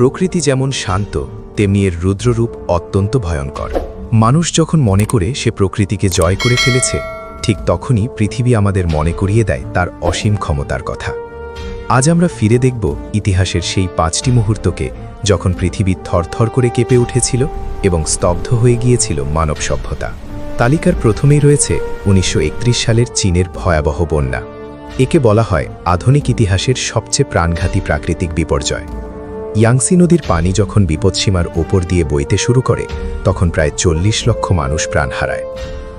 প্রকৃতি যেমন শান্ত, তেমনি এর রুদ্ররূপ অত্যন্ত ভয়ঙ্কর। মানুষ যখন মনে করে সে প্রকৃতিকে জয় করে ফেলেছে, ঠিক তখনই পৃথিবী আমাদের মনে করিয়ে দেয় তার অসীম ক্ষমতার কথা। আজ আমরা ফিরে দেখব ইতিহাসের সেই 5টি মুহূর্তকে, যখন পৃথিবী থরথর করে কেঁপে উঠেছিল এবং স্তব্ধ হয়ে গিয়েছিল মানব সভ্যতা। তালিকার প্রথমেই রয়েছে 1931 সালের চীনের ভয়াবহ বন্যা। একে বলা হয় আধুনিক ইতিহাসের সবচেয়ে প্রাণঘাতী প্রাকৃতিক বিপর্যয়। ইয়াংসি নদীর পানি যখন বিপদসীমার ওপর দিয়ে বইতে শুরু করে, তখন প্রায় 40 লক্ষ মানুষ প্রাণ হারায়।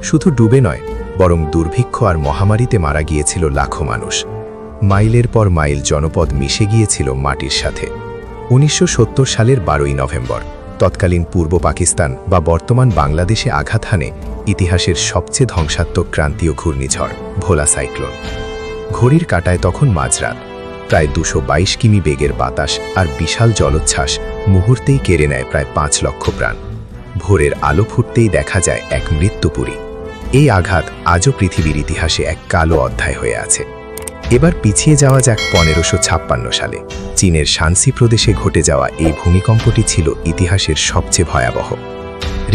শুধু ডুবে নয়, বরং দুর্ভিক্ষ আর মহামারীতে মারা গিয়েছিল লাখো মানুষ। মাইলের পর মাইল জনপদ মিশে গিয়েছিল মাটির সাথে। 1970 সালের 12ই নভেম্বর তৎকালীন পূর্ব পাকিস্তান বা বর্তমান বাংলাদেশে আঘাত হানে ইতিহাসের সবচেয়ে ধ্বংসাত্মক ক্রান্তীয় ঘূর্ণিঝড় ভোলা সাইক্লোন। ঘড়ির কাঁটায় তখন মাঝরাত। প্রায় 222 কিমি বেগের বাতাস আর বিশাল জলোচ্ছ্বাস মুহূর্তেই কেড়ে নেয় প্রায় 5 লক্ষ প্রাণ। ভোরের আলো ফুটতেই দেখা যায় এক মৃত্যুপুরী। এই আঘাত আজও পৃথিবীর ইতিহাসে এক কালো অধ্যায় হয়ে আছে। এবার পিছিয়ে যাওয়া যাক 1556 সালে। চীনের শানসি প্রদেশে ঘটে যাওয়া এই ভূমিকম্পটি ছিল ইতিহাসের সবচেয়ে ভয়াবহ।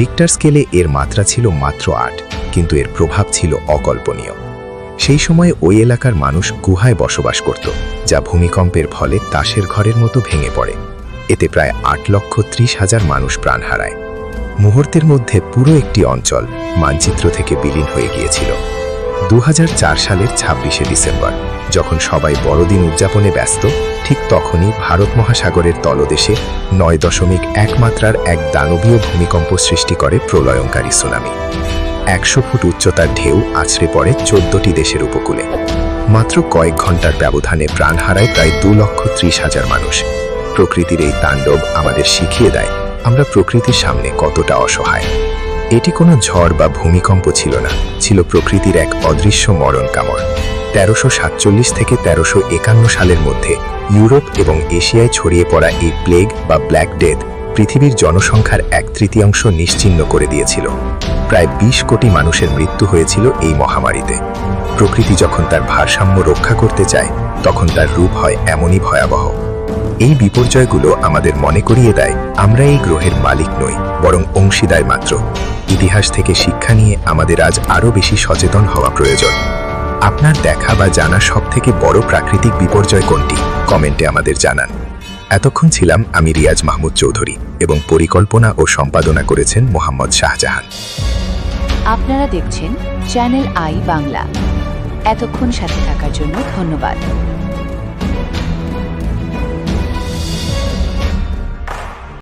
রিক্টার স্কেলে এর মাত্রা ছিল মাত্র 8, কিন্তু এর প্রভাব ছিল অকল্পনীয়। সেই সময়ে ওই এলাকার মানুষ গুহায় বসবাস করত, যা ভূমিকম্পের ফলে তাসের ঘরের মতো ভেঙে পড়ে। এতে প্রায় 8,30,000 মানুষ প্রাণ হারায়। মুহূর্তের মধ্যে পুরো একটি অঞ্চল মানচিত্র থেকে বিলীন হয়ে গিয়েছিল। 2004 সালের 26শে ডিসেম্বর, যখন সবাই বড়দিন উদযাপনে ব্যস্ত, ঠিক তখনই ভারত মহাসাগরের তলদেশে 9.1 মাত্রার এক দানবীয় ভূমিকম্প সৃষ্টি করে প্রলয়ঙ্কারী সুনামি। 100 ফুট উচ্চতার ঢেউ আছড়ে পড়ে 14টি দেশের উপকূলে। মাত্র কয়েক ঘন্টার ব্যবধানে প্রাণ হারায় প্রায় 2,30,000 মানুষ। প্রকৃতির এই তাণ্ডব আমাদের শিখিয়ে দেয় আমরা প্রকৃতির সামনে কতটা অসহায়। এটি কোনো ঝড় বা ভূমিকম্প ছিল না, ছিল প্রকৃতির এক অদৃশ্য মরণ কামড়। 1347 থেকে 1351 সালের মধ্যে ইউরোপ এবং এশিয়ায় ছড়িয়ে পড়া এই প্লেগ বা ব্ল্যাক ডেথ পৃথিবীর জনসংখ্যার 1/3 নিশ্চিহ্ন করে দিয়েছিল। প্রায় 20 কোটি মানুষের মৃত্যু হয়েছিল এই মহামারীতে। প্রকৃতি যখন তার ভারসাম্য রক্ষা করতে চায়, তখন তার রূপ হয় এমনই ভয়াবহ। এই বিপর্যয়গুলো আমাদের মনে করিয়ে দেয় আমরা এই গ্রহের মালিক নই, বরং অংশীদার মাত্র। ইতিহাস থেকে শিক্ষা নিয়ে আমাদের আজ আরও বেশি সচেতন হওয়া প্রয়োজন। আপনার দেখা বা জানা সবথেকে বড় প্রাকৃতিক বিপর্যয় কোনটি? কমেন্টে আমাদের জানান। এতক্ষণ ছিলাম আমি রিয়াজ মাহমুদ চৌধুরী, এবং পরিকল্পনা ও সম্পাদনা করেছেন মোহাম্মদ শাহজাহান। আপনারা দেখছেন চ্যানেল আই বাংলা। এতক্ষণ সাথে থাকার জন্য ধন্যবাদ।